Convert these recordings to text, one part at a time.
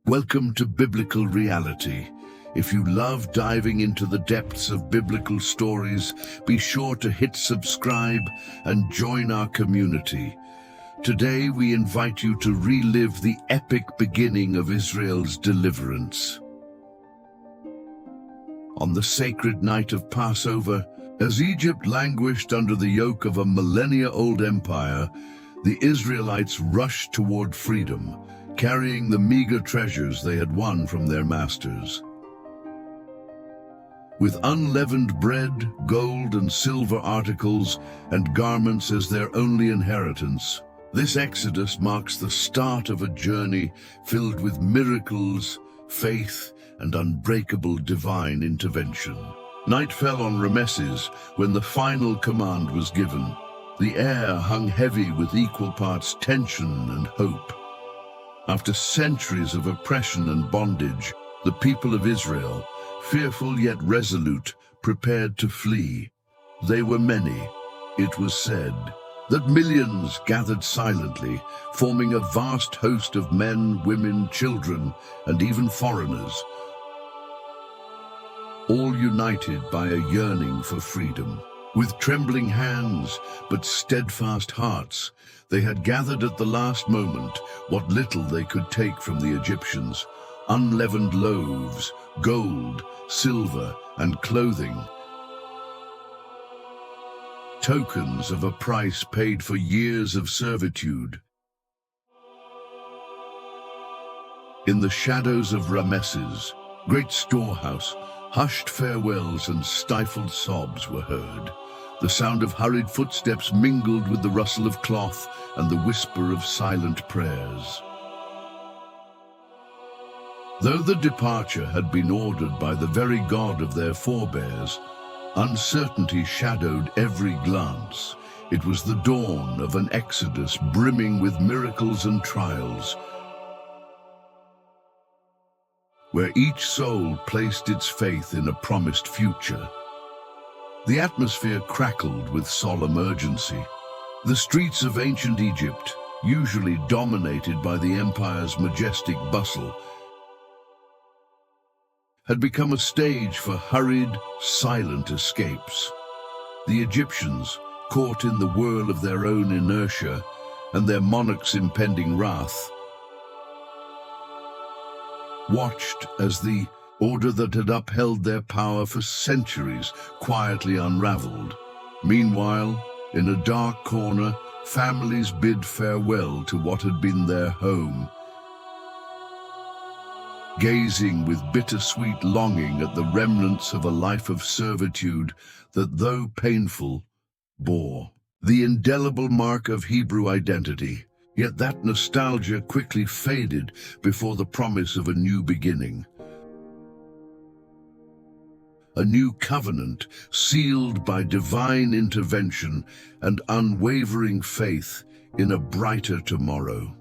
Welcome to Biblical Reality. If you love diving into the depths of biblical stories, be sure to hit subscribe and join our community. Today we invite you to relive the epic beginning of Israel's deliverance. On the sacred night of Passover, as Egypt languished under the yoke of a millennia-old empire, the Israelites rushed toward freedom, carrying the meager treasures they had won from their masters. With unleavened bread, gold and silver articles, and garments as their only inheritance, this exodus marks the start of a journey filled with miracles, faith, and unbreakable divine intervention. Night fell on Ramesses when the final command was given. The air hung heavy with equal parts tension and hope. After centuries of oppression and bondage, the people of Israel, fearful yet resolute, prepared to flee. They were many. It was said that millions gathered silently, forming a vast host of men, women, children, and even foreigners, all united by a yearning for freedom. With trembling hands but steadfast hearts, they had gathered at the last moment what little they could take from the Egyptians: unleavened loaves, gold, silver, and clothing. Tokens of a price paid for years of servitude. In the shadows of Ramesses' great storehouse, hushed farewells and stifled sobs were heard. The sound of hurried footsteps mingled with the rustle of cloth and the whisper of silent prayers. Though the departure had been ordered by the very God of their forebears, uncertainty shadowed every glance. It was the dawn of an exodus brimming with miracles and trials, where each soul placed its faith in a promised future. The atmosphere crackled with solemn urgency. The streets of ancient Egypt, usually dominated by the empire's majestic bustle, had become a stage for hurried, silent escapes. The Egyptians, caught in the whirl of their own inertia and their monarch's impending wrath, watched as the order that had upheld their power for centuries quietly unraveled. Meanwhile, in a dark corner, families bid farewell to what had been their home, gazing with bittersweet longing at the remnants of a life of servitude that, though painful, bore the indelible mark of Hebrew identity. Yet that nostalgia quickly faded before the promise of a new beginning. A new covenant sealed by divine intervention and unwavering faith in a brighter tomorrow.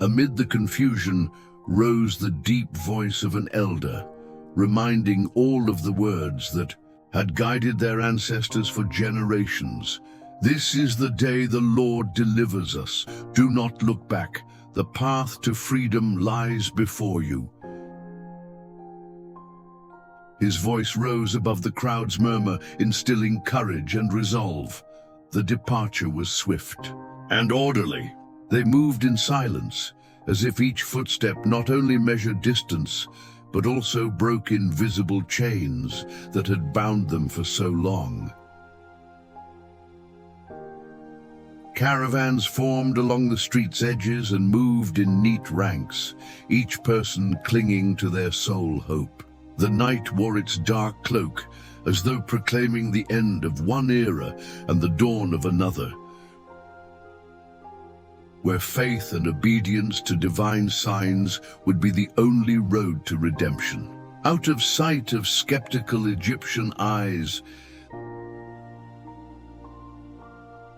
Amid the confusion rose the deep voice of an elder, reminding all of the words that had guided their ancestors for generations. This is the day the Lord delivers us. Do not look back. The path to freedom lies before you. His voice rose above the crowd's murmur, instilling courage and resolve. The departure was swift and orderly. They moved in silence, as if each footstep not only measured distance, but also broke invisible chains that had bound them for so long. Caravans formed along the street's edges and moved in neat ranks, each person clinging to their sole hope. The night wore its dark cloak, as though proclaiming the end of one era and the dawn of another, where faith and obedience to divine signs would be the only road to redemption. Out of sight of skeptical Egyptian eyes,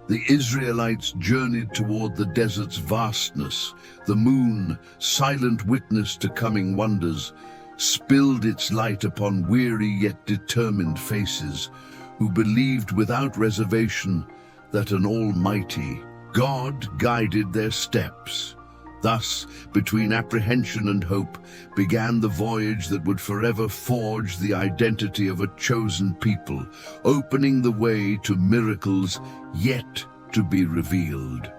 the Israelites journeyed toward the desert's vastness. The moon, silent witness to coming wonders, spilled its light upon weary yet determined faces who believed without reservation that an almighty God guided their steps. Thus, between apprehension and hope, began the voyage that would forever forge the identity of a chosen people, opening the way to miracles yet to be revealed.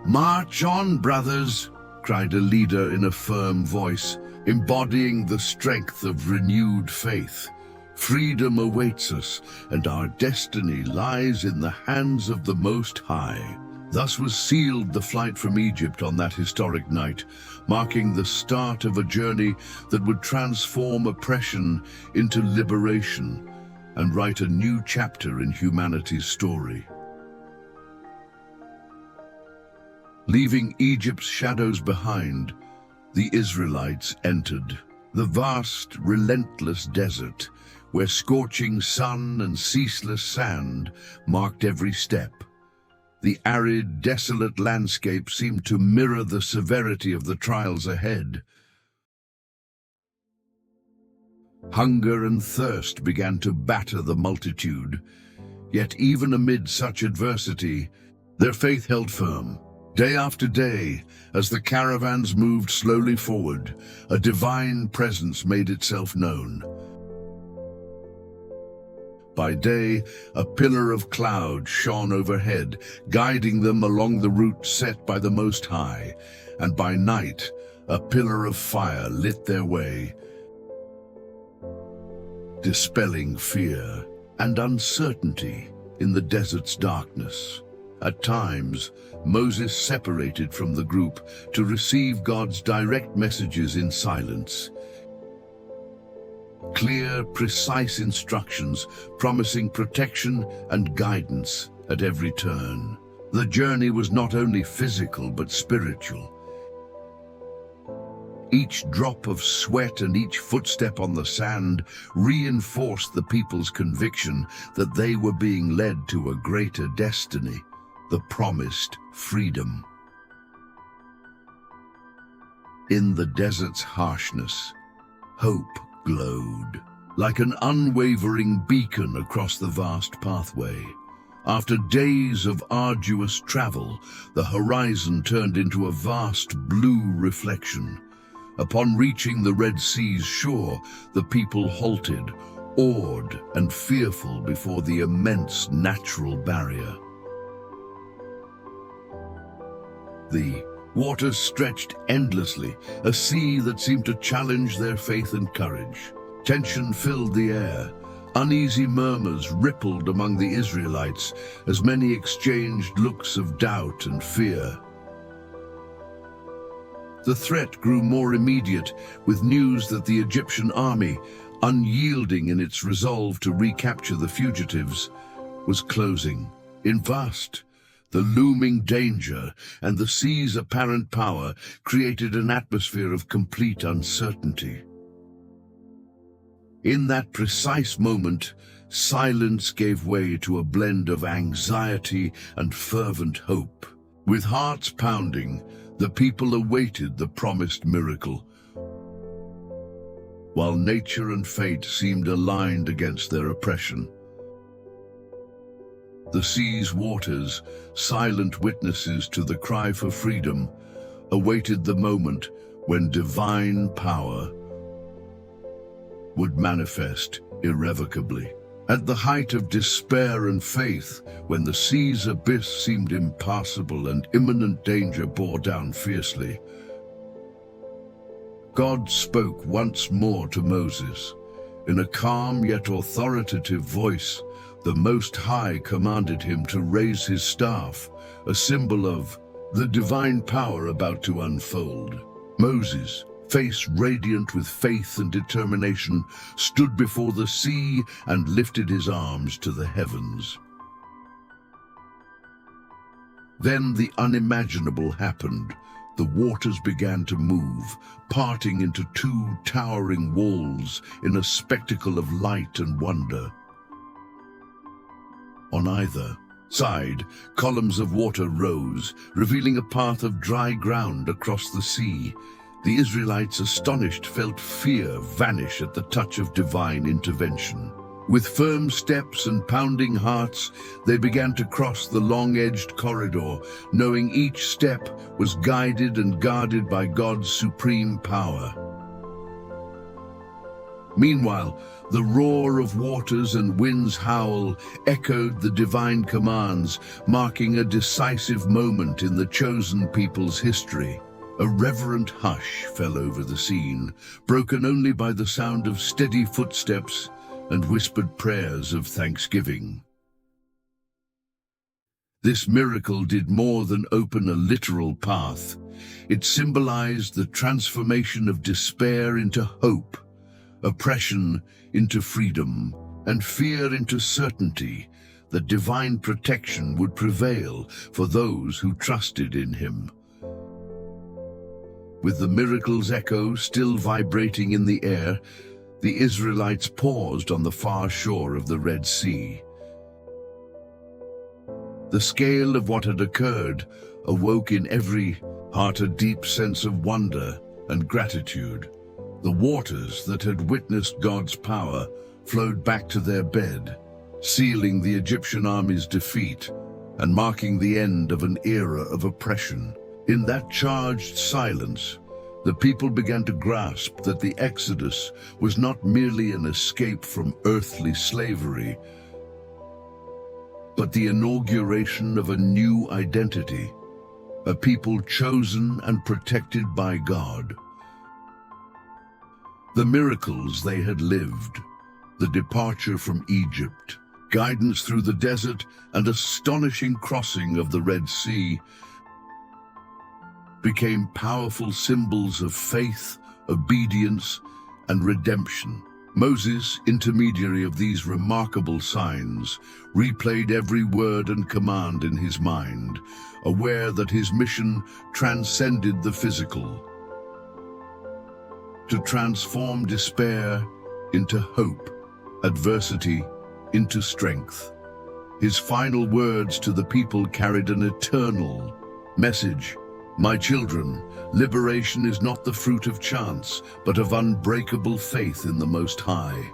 "March on, brothers!" cried a leader in a firm voice, embodying the strength of renewed faith. "Freedom awaits us, and our destiny lies in the hands of the Most High." Thus was sealed the flight from Egypt on that historic night, marking the start of a journey that would transform oppression into liberation and write a new chapter in humanity's story. Leaving Egypt's shadows behind, the Israelites entered the vast, relentless desert, where scorching sun and ceaseless sand marked every step. The arid, desolate landscape seemed to mirror the severity of the trials ahead. Hunger and thirst began to batter the multitude, yet even amid such adversity, their faith held firm. Day after day, as the caravans moved slowly forward, a divine presence made itself known. By day, a pillar of cloud shone overhead, guiding them along the route set by the Most High, and by night, a pillar of fire lit their way, dispelling fear and uncertainty in the desert's darkness. At times, Moses separated from the group to receive God's direct messages in silence. Clear, precise instructions promising protection and guidance at every turn. The journey was not only physical but spiritual. Each drop of sweat and each footstep on the sand reinforced the people's conviction that they were being led to a greater destiny, the promised freedom. In the desert's harshness, hope glowed, like an unwavering beacon across the vast pathway. After days of arduous travel, the horizon turned into a vast blue reflection. Upon reaching the Red Sea's shore, the people halted, awed and fearful before the immense natural barrier. The waters stretched endlessly, a sea that seemed to challenge their faith and courage. Tension filled the air. Uneasy murmurs rippled among the Israelites as many exchanged looks of doubt and fear. The threat grew more immediate, with news that the Egyptian army, unyielding in its resolve to recapture the fugitives, was closing in vast. The looming danger and the sea's apparent power created an atmosphere of complete uncertainty. In that precise moment, silence gave way to a blend of anxiety and fervent hope. With hearts pounding, the people awaited the promised miracle, while nature and fate seemed aligned against their oppression. The sea's waters, silent witnesses to the cry for freedom, awaited the moment when divine power would manifest irrevocably. At the height of despair and faith, when the sea's abyss seemed impassable and imminent danger bore down fiercely, God spoke once more to Moses. In a calm yet authoritative voice, the Most High commanded him to raise his staff, a symbol of the divine power about to unfold. Moses, face radiant with faith and determination, stood before the sea and lifted his arms to the heavens. Then the unimaginable happened. The waters began to move, parting into two towering walls in a spectacle of light and wonder. On either side, columns of water rose, revealing a path of dry ground across the sea. The Israelites, astonished, felt fear vanish at the touch of divine intervention. With firm steps and pounding hearts, they began to cross the long-edged corridor, knowing each step was guided and guarded by God's supreme power. Meanwhile, the roar of waters and wind's howl echoed the divine commands, marking a decisive moment in the chosen people's history. A reverent hush fell over the scene, broken only by the sound of steady footsteps and whispered prayers of thanksgiving. This miracle did more than open a literal path. It symbolized the transformation of despair into hope, oppression into freedom, and fear into certainty that divine protection would prevail for those who trusted in him. With the miracle's echo still vibrating in the air, the Israelites paused on the far shore of the Red Sea. The scale of what had occurred awoke in every heart a deep sense of wonder and gratitude. The waters that had witnessed God's power flowed back to their bed, sealing the Egyptian army's defeat and marking the end of an era of oppression. In that charged silence, the people began to grasp that the Exodus was not merely an escape from earthly slavery, but the inauguration of a new identity, a people chosen and protected by God. The miracles they had lived, the departure from Egypt, guidance through the desert, and astonishing crossing of the Red Sea became powerful symbols of faith, obedience, and redemption. Moses, intermediary of these remarkable signs, replayed every word and command in his mind, aware that his mission transcended the physical. To transform despair into hope, adversity into strength. His final words to the people carried an eternal message. My children, liberation is not the fruit of chance, but of unbreakable faith in the Most High.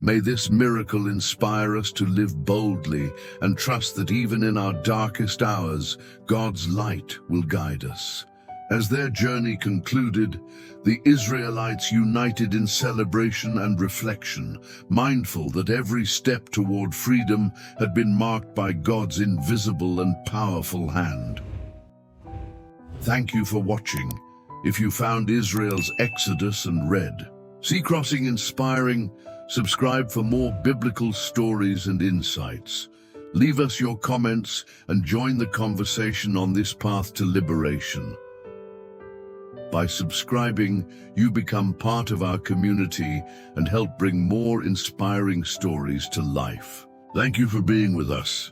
May this miracle inspire us to live boldly and trust that even in our darkest hours, God's light will guide us. As their journey concluded, the Israelites united in celebration and reflection, mindful that every step toward freedom had been marked by God's invisible and powerful hand. Thank you for watching. If you found Israel's Exodus and read Sea Crossing inspiring, subscribe for more biblical stories and insights. Leave us your comments and join the conversation on this path to liberation. By subscribing, you become part of our community and help bring more inspiring stories to life. Thank you for being with us.